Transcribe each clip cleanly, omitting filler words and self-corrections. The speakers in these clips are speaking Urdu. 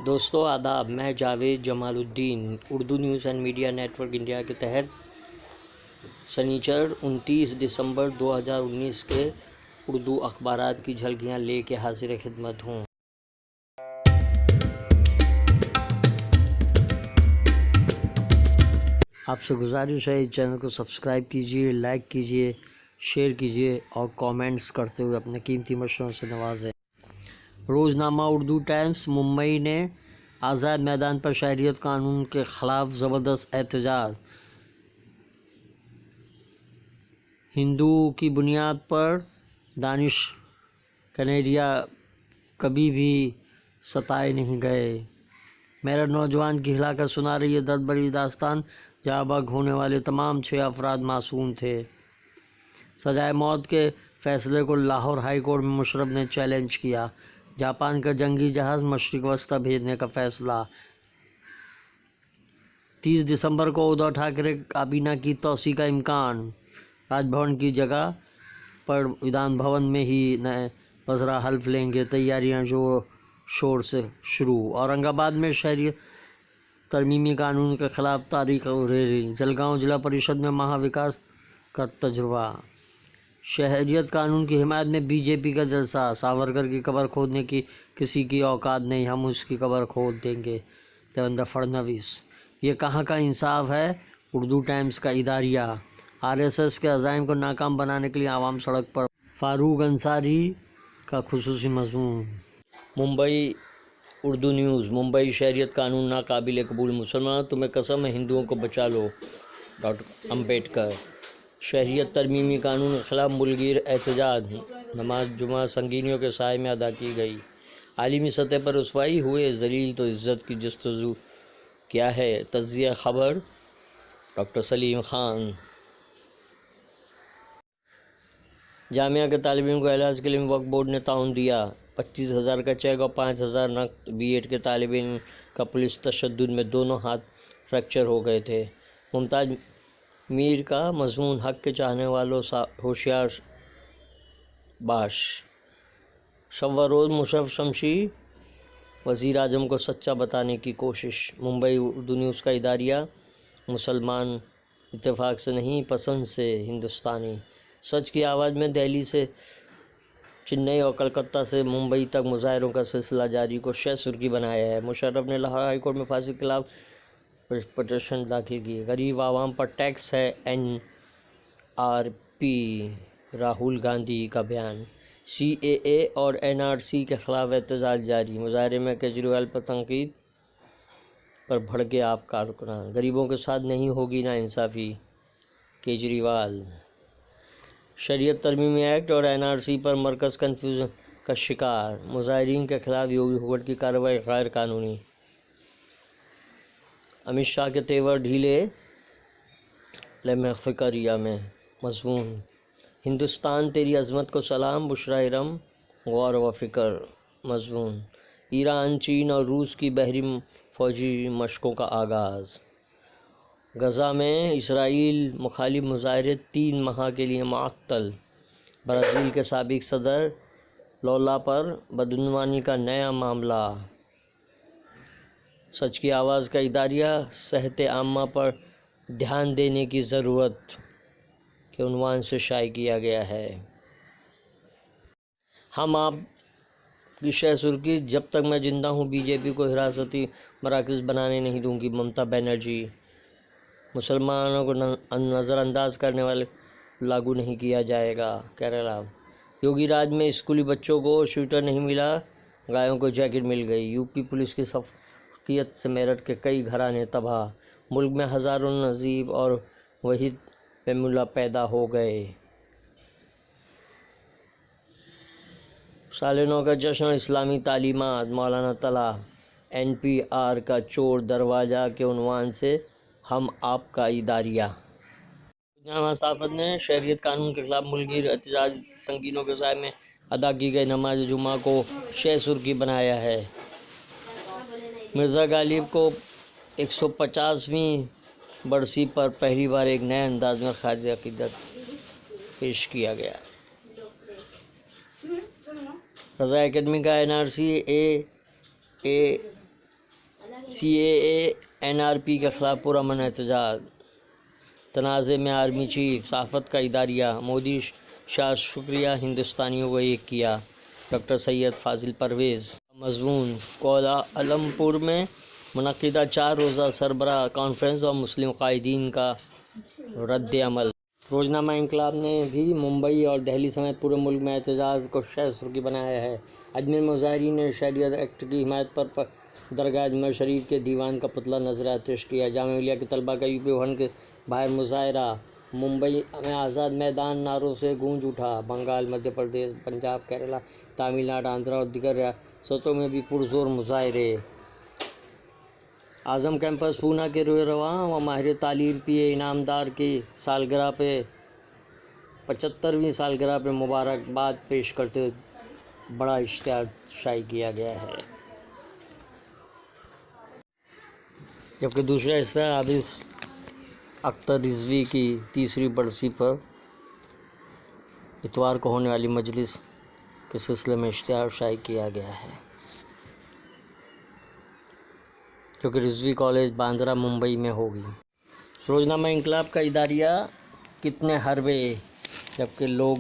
دوستو آداب، میں Javed Jamaluddin Urdu news and media network India کے تحت سنیچر 29 دسمبر 2019 کے اردو اخبارات کی جھلکیاں لے کے حاضر خدمت ہوں۔ آپ سے گزارش ہے اس چینل کو سبسکرائب کیجیے، لائک کیجیے، شیئر کیجیے اور کامنٹس کرتے ہوئے اپنے قیمتی مشوروں سے نوازیں۔ روزنامہ اردو ٹائمز ممبئی نے آزاد میدان پر شہریت قانون کے خلاف زبردست احتجاج، ہندو کی بنیاد پر دانش کنیریا کبھی بھی ستائے نہیں گئے، میرٹھ نوجوان کی ہلاکت سنا رہی ہے درد بھری داستان، جاں بحق ہونے والے تمام 6 افراد معصوم تھے۔ سزائے موت کے فیصلے کو لاہور ہائی کورٹ میں مشرف نے چیلنج کیا، جاپان کا جنگی جہاز مشرق وسطی بھیجنے کا فیصلہ۔ 30 دسمبر کو ادھو ٹھاکرے کابینہ کی توسیع کا امکان، راج بھون کی جگہ پر ودھان بھون میں ہی نئے وزراء حلف لیں گے، تیاریاں زور شور سے شروع۔ اورنگ آباد میں شہریت ترمیمی قانون کے خلاف تاریخ ریلی، جلگاؤں ضلع پریشد میں مہا وکاس کا تجربہ۔ شہریت قانون کی حمایت میں بی جے پی کا جلسہ، ساورکر کی قبر کھودنے کی کسی کی اوقات نہیں، ہم اس کی قبر کھود دیں گے، دیویندر فڈنویس۔ یہ کہاں کا انصاف ہے؟ اردو ٹائمز کا اداریہ۔ آر ایس ایس کے عزائم کو ناکام بنانے کے لیے عوام سڑک پر، فاروق انصاری کا خصوصی مضمون۔ ممبئی اردو نیوز۔ ممبئی شہریت قانون ناقابل قبول، مسلمانوں تمہیں قسم ہے ہندوؤں کو بچا لو، ڈاکٹر امبیڈکر۔ شہریت ترمیمی قانون کے خلاف ملک گیر احتجاج، نماز جمعہ سنگینیوں کے سائے میں ادا کی گئی۔ عالمی سطح پر رسوائی ہوئے ذلیل تو عزت کی جستجو کیا ہے؟ تجزیہ خبر، ڈاکٹر سلیم خان۔ جامعہ کے طالب علم کو علاج کے لیے وقف بورڈ نے تعاون دیا، 25,000 کا چیک اور 5,000 نقد۔ بی ایڈ کے طالب علم کا پولیس تشدد میں دونوں ہاتھ فریکچر ہو گئے تھے۔ ممتاز میر کا مضمون، حق کے چاہنے والوں ہوشیار باش۔ شب و روز مشرف شمسی وزیر اعظم کو سچا بتانے کی کوشش۔ ممبئی اردو نیوز کا اداریہ۔ مسلمان اتفاق سے نہیں، پسند سے ہندوستانی۔ سچ کی آواز میں دہلی سے چنئی اور کلکتہ سے ممبئی تک مظاہروں کا سلسلہ جاری کو شہ سرخی بنایا ہے۔ مشرف نے لاہور ہائی کورٹ میں پھانسی کے خلاف پٹیشن داخل کی۔ غریب عوام پر ٹیکس ہے N R P, Rahul Gandhi کا بیان۔ سی اے اے اور این آر سی کے خلاف احتجاج جاری، مظاہرے میں کیجریوال پر تنقید پر بھڑکے آپ کارکنان۔ غریبوں کے ساتھ نہیں ہوگی ناانصافی، کیجریوال۔ شہریت ترمیمی ایکٹ اور این آر سی پر مرکز کنفیوژن کا شکار، مظاہرین کے خلاف یوگی حکومت کی کارروائی غیر قانونی۔ امت شاہ کے تیور ڈھیلے، لمحہ فکریہ میں مضمون۔ ہندوستان تیری عظمت کو سلام، بشریٰ ارم غور و فکر، مضمون۔ ایران، چین اور روس کی بحری فوجی مشقوں کا آغاز۔ غزہ میں اسرائیل مخالف مظاہرے 3 ماہ کے لیے معطل۔ برازیل کے سابق صدر لولا پر بدعنوانی کا نیا معاملہ۔ سچ کی آواز کا اداریہ، صحت عامہ پر دھیان دینے کی ضرورت کے عنوان سے شائع کیا گیا ہے۔ ہم آپ کی شہ سرخی، جب تک میں زندہ ہوں بی جے پی کو حراستی مراکز بنانے نہیں دوں گی، ممتا بنرجی۔ مسلمانوں کو نظر انداز کرنے والے لاگو نہیں کیا جائے گا، کیرالہ۔ یوگی راج میں اسکولی بچوں کو شوٹر نہیں ملا، گایوں کو جیکٹ مل گئی۔ یو پی پولیس کی شفقیت سے میرٹھ کے کئی گھرانے تباہ، ملک میں ہزاروں نجیب اور وحید پیمولہ پیدا ہو گئے۔ سال نو کا جشن اور اسلامی تعلیمات، مولانا طلحہ۔ این پی آر کا چور دروازہ کے عنوان سے ہم آپ کا اداریہ۔ روزنامہ صحافت نے شہریت قانون کے خلاف ملک گیر احتجاج، سنگینیوں کے سائے میں ادا کی گئی نماز جمعہ کو شہ سرخی بنایا ہے۔ مرزا غالب کو 150ویں برسی پر پہلی بار ایک نئے انداز میں خراج عقیدت پیش کیا گیا۔ رضا اکیڈمی کا این آر سی اے CAA NRP کے خلاف پرامن احتجاج، تنازع میں آرمی چیف، صحافت کا اداریہ، مودی شاہ شکریہ ہندوستانیوں کو ایک کیا، ڈاکٹر سید فاضل پرویز۔ مضمون: کوالالمپور میں منعقدہ 4 روزہ سربراہ کانفرنس اور مسلم قائدین کا رد عمل۔ روزنامہ انقلاب نے بھی ممبئی اور دہلی سمیت پورے ملک میں احتجاج کو شہ سرخی بنایا ہے۔ اجمیر میں مظاہرین نے شہریت ایکٹ کی حمایت پر درگاہ اجمیر شریف کے دیوان کا پتلا نظر آتش کیا۔ جامعہ ملیہ کے طلباء کا UP بھون کے باہر مظاہرہ، ممبئی میں آزاد میدان نعروں سے گونج اٹھا۔ بنگال، مدھیہ پردیش، پنجاب، کیرالہ، تامل ناڈو، آندھرا اور دیگر ریاستوں میں بھی پرزور مظاہرے۔ اعظم کیمپس پونا کے روئے رواں و ماہر تعلیم PA انعامدار کی سالگرہ پہ 75ویں سالگرہ پہ مبارکباد پیش کرتے ہوئے بڑا اشتہار شائع کیا گیا ہے۔ جبکہ دوسرا حصہ حافظ اختر رضوی کی 3ری برسی پر اتوار کو ہونے والی مجلس کے سلسلے میں اشتہار شائع کیا گیا ہے، جو کہ رضوی کالج باندرہ ممبئی میں ہوگی۔ روزنامہ انقلاب کا اداریہ، کتنے حربے، جبکہ لوگ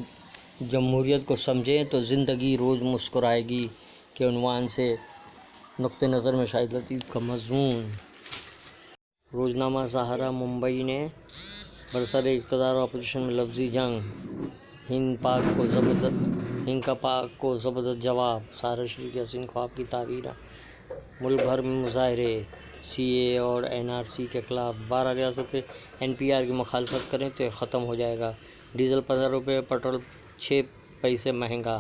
جمہوریت کو سمجھیں تو زندگی روز مسکرائے گی کے عنوان سے نقطہ نظر میں شاہد لطیف کا مضمون۔ روزنامہ سہارا ممبئی نے برسر اقتدار اپوزیشن میں لفظی جنگ، ہند کا پاک کو زبردست جواب، سہارا شریف کے حسین خواب کی تعبیر، ملک بھر میں مظاہرے، CAA اور NRC کے خلاف، 12 ریاستیں NPR کی مخالفت کریں تو یہ ختم ہو جائے گا، ڈیزل 15 روپے، پیٹرول 6 پیسے مہنگا،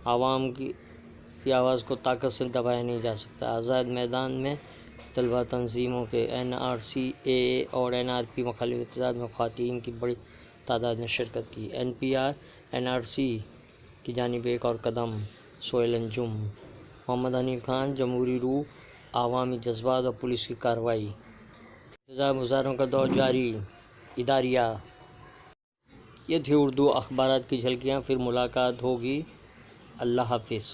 عوام کی آواز کو طاقت سے دبایا نہیں جا سکتا۔ آزاد میدان میں طلباء تنظیموں کے NRC، CAA اور NRP مخالف احتجاج میں خواتین کی بڑی تعداد نے شرکت کی۔ NPR NRC کی جانب ایک اور قدم، سہیل انجم، محمد حنیف خان، جمہوری روح، عوامی جذبات اور پولیس کی کارروائی۔ احتجاج مظاہروں کا دور جاری، اداریہ۔ یہ تھی اردو اخبارات کی جھلکیاں، پھر ملاقات ہوگی، اللہ حافظ۔